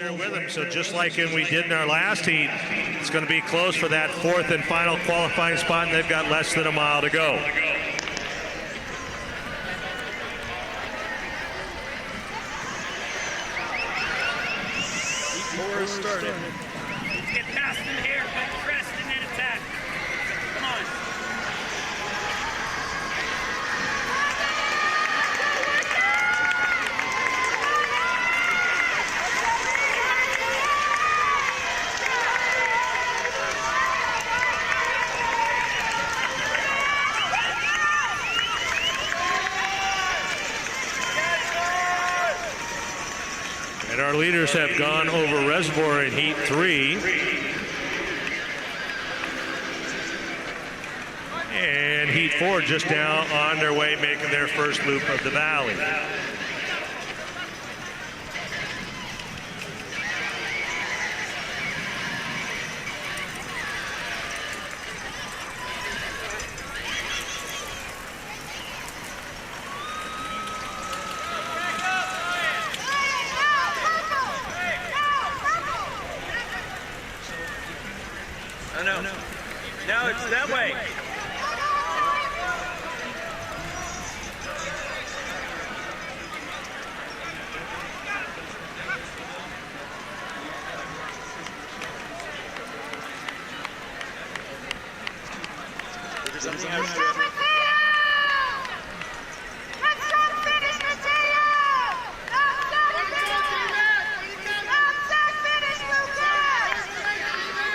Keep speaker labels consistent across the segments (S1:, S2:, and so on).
S1: there with him. So just like we did in our last heat, it's going to be close for that fourth and final qualifying spot, and they've got less than a mile to go.
S2: Started.
S3: Get past them here, but crest and then attack. Come on.
S1: And our leaders have gone over Reservoir in Heat 3. And Heat 4 just now on their way, making their first loop of the valley.
S3: No, it's that way.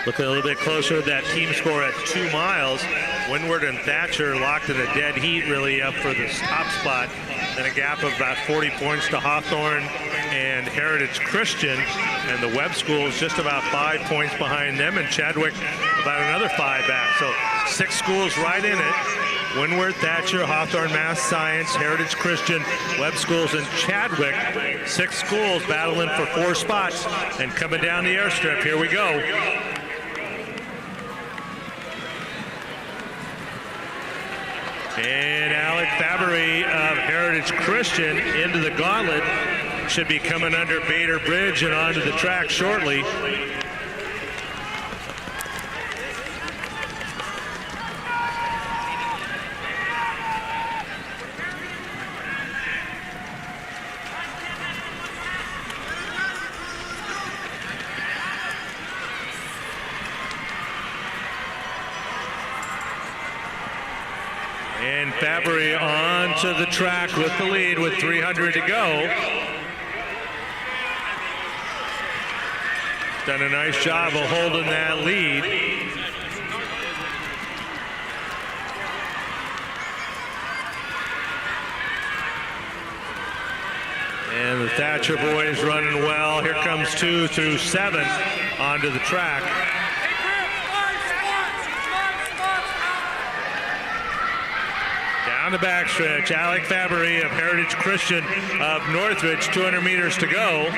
S1: Looking a little bit closer at that team score at 2 miles. Windward and Thatcher locked in a dead heat, really up for the top spot. Then a gap of about 40 points to Hawthorne and Heritage Christian. And the Webb School is just about 5 points behind them, and Chadwick about another 5 back. So 6 schools right in it. Windward, Thatcher, Hawthorne, Mass Science, Heritage Christian, Webb Schools, and Chadwick. 6 schools battling for 4 spots. And coming down the airstrip, here we go. And Alec Fabry of Heritage Christian into the gauntlet. Should be coming under Bader Bridge and onto the track shortly. And Fabry onto the track with the lead with 300 to go. Done a nice job of holding that lead. And the Thatcher boys running well. Here comes 2 through 7 onto the track. Down the backstretch, Alec Fabry of Heritage Christian of Northridge, 200 meters to go.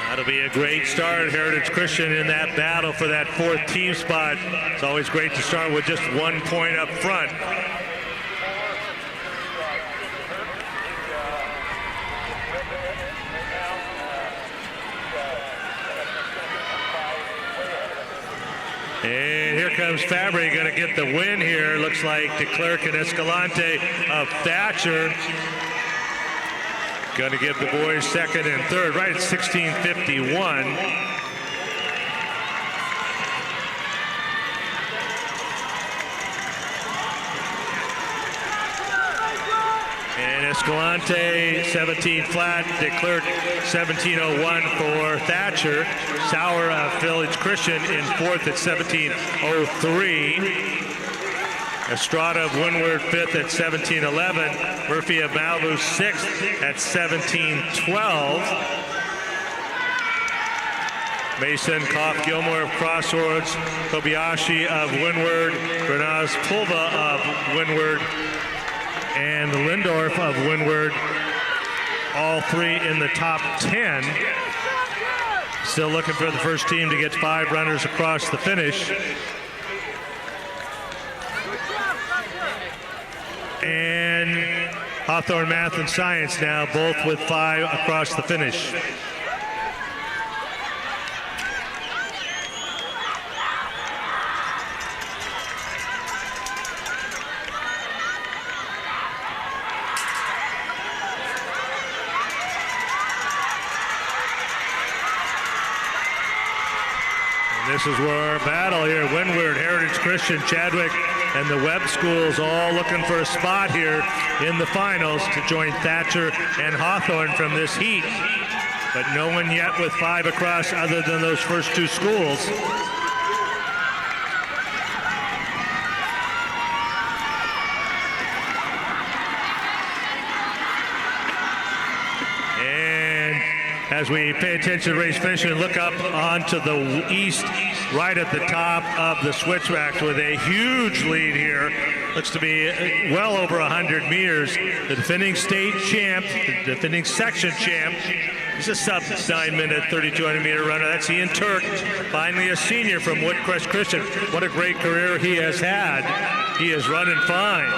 S1: That'll be a great start. Heritage Christian in that battle for that 4th team spot. It's always great to start with just 1 point up front. And here comes Fabry, going to get the win here. Looks like DeClerc and Escalante of Thatcher. Going to give the boys 2nd and 3rd, right at 16:51. And Escalante 17 flat, DeClerc 17:01 for Thatcher. Sauer of Village Christian in 4th at 17:03. Estrada of Windward 5th at 17:11. Murphy of Malibu 6th at 17:12. Mason, Koff, Gilmore of Crossroads, Kobayashi of Windward, Granaz Pulva of Windward, and Lindorf of Windward, all 3 in the top 10. Still looking for the first team to get 5 runners across the finish. And Hawthorne Math and Science now both with 5 across the finish. This is where our battle here, Windward, Heritage Christian, Chadwick, and the Webb schools all looking for a spot here in the finals to join Thatcher and Hawthorne from this heat. But no one yet with 5 across other than those first 2 schools. As we pay attention to race finish and look up onto the east, right at the top of the switchbacks with a huge lead here. Looks to be well over 100 meters. The defending state champ, the defending section champ, he's a sub 9-minute, 3,200-meter runner. That's Eyan Turk, finally a senior from Woodcrest Christian. What a great career he has had. He is running fine.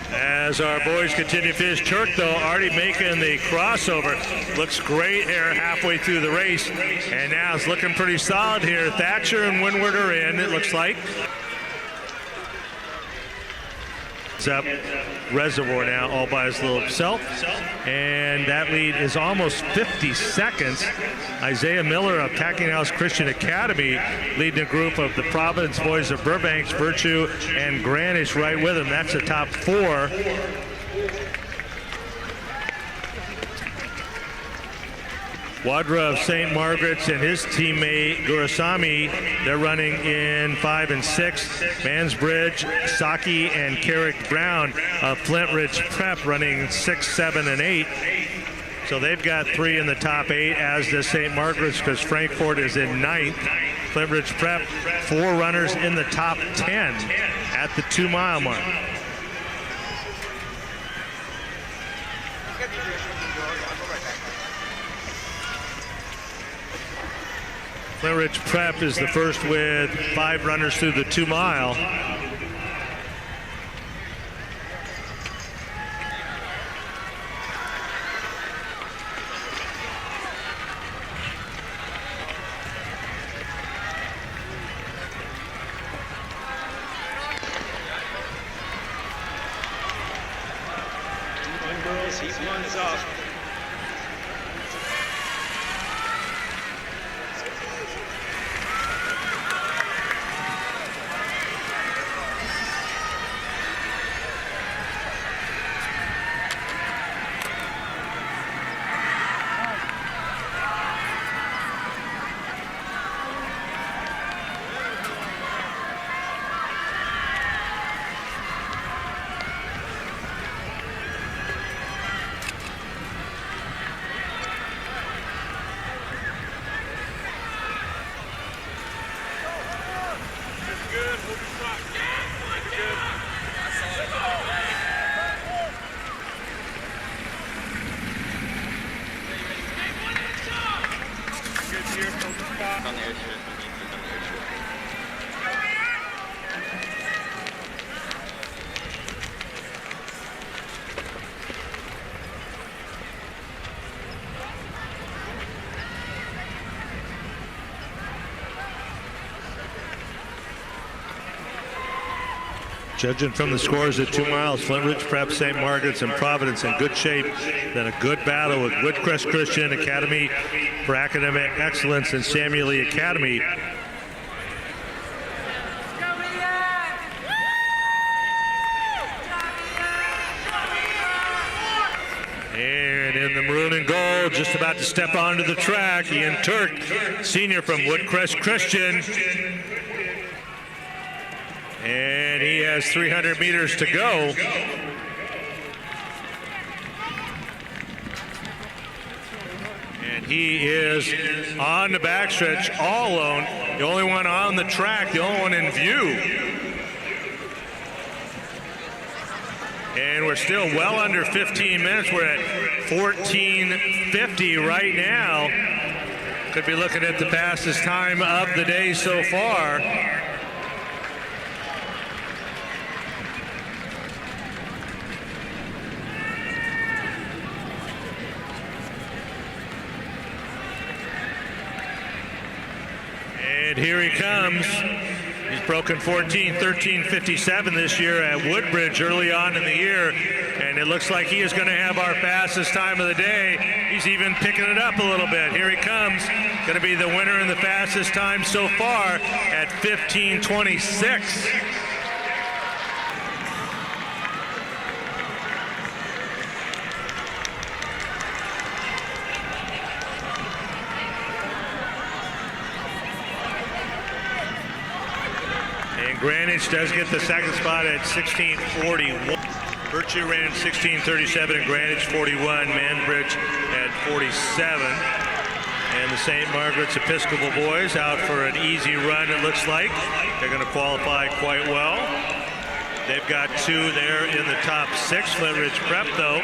S1: As our boys continue to finish, Turk, though, already making the crossover. Looks great here halfway through the race. And now it's looking pretty solid here. Thatcher and Windward are in, it looks like. It's up Reservoir now all by his little self. And that lead is almost 50 seconds. Isaiah Miller of Packing House Christian Academy leading a group of the Providence boys of Burbanks, Virtue, and Granish right with him. That's the top 4. Wadra of St. Margaret's and his teammate Gurusamy, they're running in 5 and 6. Mansbridge, Saki, and Carrick Brown of Flintridge Prep running 6, 7, and 8. So they've got 3 in the top 8, as does St. Margaret's, because Frankfort is in 9th. Flintridge Prep, 4 runners in the top 10 at the 2-mile mark. Flintridge Prep is the first with 5 runners through the 2-mile.
S2: Girls, heat 1 is off.
S1: Judging from the scores at 2 miles, Flintridge Prep, St. Margaret's, and Providence in good shape. Then a good battle with Woodcrest Christian Academy for Academic Excellence and Samueli Academy. And in the maroon and gold, just about to step onto the track, Eyan Turk, senior from Woodcrest Christian. And he has 300 meters to go. And he is on the backstretch all alone. The only one on the track, the only one in view. And we're still well under 15 minutes. We're at 14:50 right now. Could be looking at the fastest time of the day so far. And here he comes. He's broken 13:57 this year at Woodbridge early on in the year. And it looks like he is going to have our fastest time of the day. He's even picking it up a little bit. Here he comes. Going to be the winner in the fastest time so far at 15:26. Granish does get the second spot at 16:41. Virtue ran 16:37 and Granish 41. Mansbridge at 47. And the St. Margaret's Episcopal boys out for an easy run, it looks like. They're going to qualify quite well. They've got 2 there in the top 6. Flintridge Prep, though,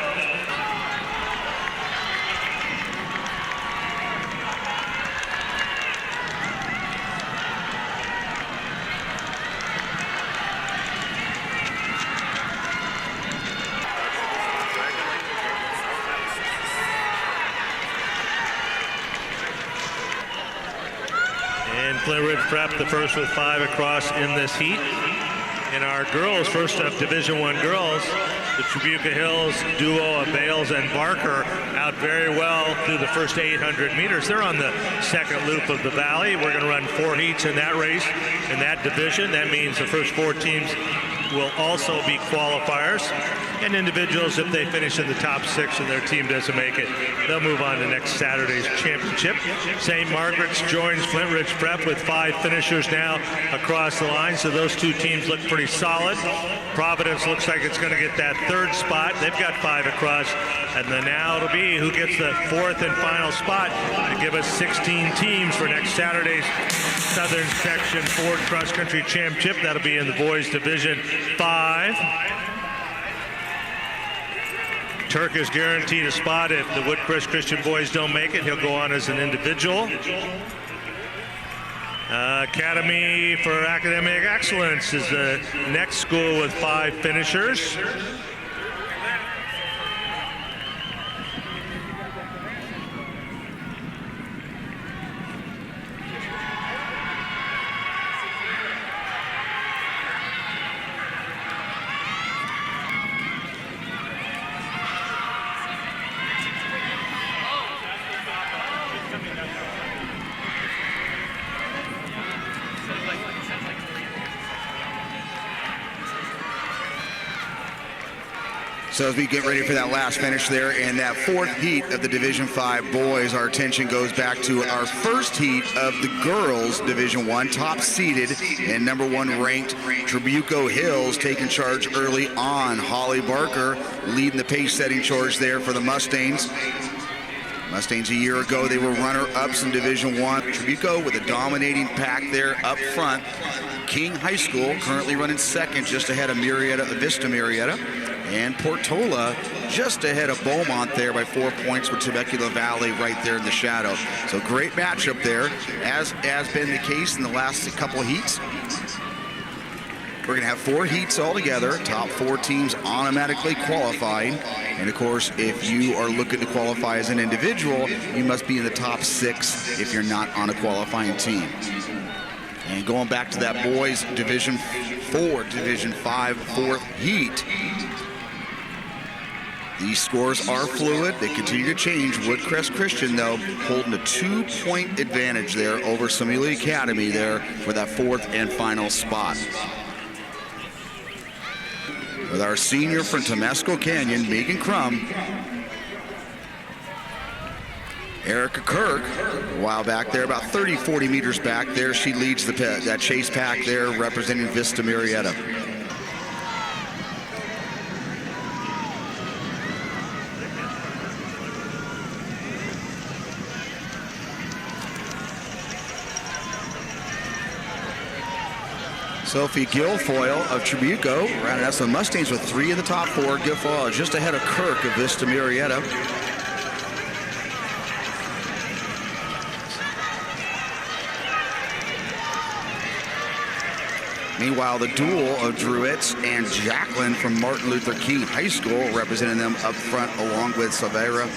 S1: Flintridge Prep, the first with 5 across in this heat. In our girls, first up Division I girls, the Tribuca Hills duo of Bales and Barker out very well through the first 800 meters. They're on the second loop of the valley. We're going to run 4 heats in that race, in that division. That means the first 4 teams will also be qualifiers. And individuals, if they finish in the top 6 and their team doesn't make it, they'll move on to next Saturday's championship. St. Margaret's joins Flintridge Prep with 5 finishers now across the line, so those 2 teams look pretty solid. Providence looks like it's going to get that 3rd spot. They've got 5 across, and then now it'll be who gets the 4th and final spot to give us 16 teams for next Saturday's Southern Section Ford Cross Country Championship. That'll be in the boys Division 5. Turk is guaranteed a spot. If the Woodcrest Christian boys don't make it, he'll go on as an individual. Academy for Academic Excellence is the next school with 5 finishers.
S2: So as we get ready for that last finish there in that 4th heat of the Division 5 boys, our attention goes back to our first heat of the girls Division 1, top seeded and number 1 ranked Tribuca Hills taking charge early on. Holly Barker leading the pace setting charge there for the Mustangs. Mustangs a year ago, they were runner-ups in Division I. Tribuco with a dominating pack there up front. King High School currently running second, just ahead of Vista Marietta. And Portola just ahead of Beaumont there by 4 points with Temecula Valley right there in the shadow. So great matchup there, as has been the case in the last couple of heats. We're going to have 4 heats altogether, top 4 teams automatically qualifying. And of course, if you are looking to qualify as an individual, you must be in the top 6 if you're not on a qualifying team. And going back to that boys Division 4, Division 5, 4th heat. These scores are fluid. They continue to change. Woodcrest Christian, though, holding a 2-point advantage there over Samueli Academy there for that 4th and final spot. With our senior from Temescal Canyon, Megan Crum. Erica Kirk, a while back there, about 30, 40 meters back there. She leads that chase pack there, representing Vista Marietta. Sophie Guilfoyle of Tribuco rounded out some Mustangs with 3 in the top 4. Guilfoyle just ahead of Kirk of Vista Marietta. Meanwhile, the duel of Druitt and Jacqueline from Martin Luther King High School representing them up front along with Silveira.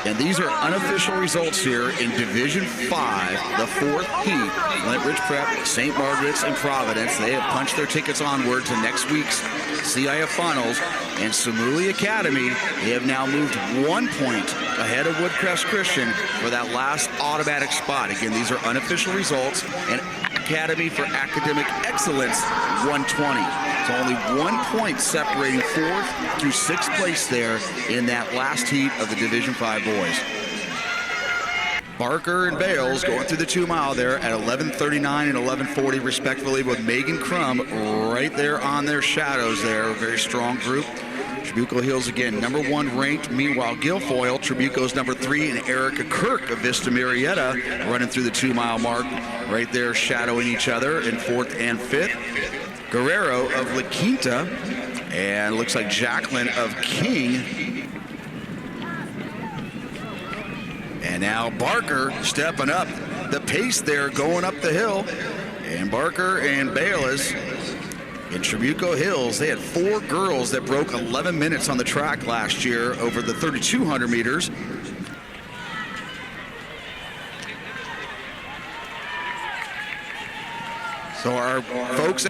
S2: And these are unofficial results here in Division 5, the 4th heat. Flintridge Prep, St. Margaret's, and Providence. They have punched their tickets onward to next week's CIF Finals. And Samueli Academy, they have now moved 1 point ahead of Woodcrest Christian for that last automatic spot. Again, these are unofficial results. And Academy for Academic Excellence, 120. So only 1 point separating 4th through 6th place there in that last heat of the Division 5 boys. Barker and Bales going through the 2 mile there at 11:39 and 11:40 respectively, with Megan Crum right there on their shadows there. A very strong group. Tribuco Hills again, number 1 ranked. Meanwhile, Guilfoyle, Tribuco's number 3, and Erica Kirk of Vista Marietta running through the 2 mile mark right there, shadowing each other in 4th and 5th. Guerrero of La Quinta, and looks like Jacqueline of King. And now Barker stepping up the pace there, going up the hill. And Barker and Bayless in Tribuco Hills, they had 4 girls that broke 11 minutes on the track last year over the 3,200 meters. So our folks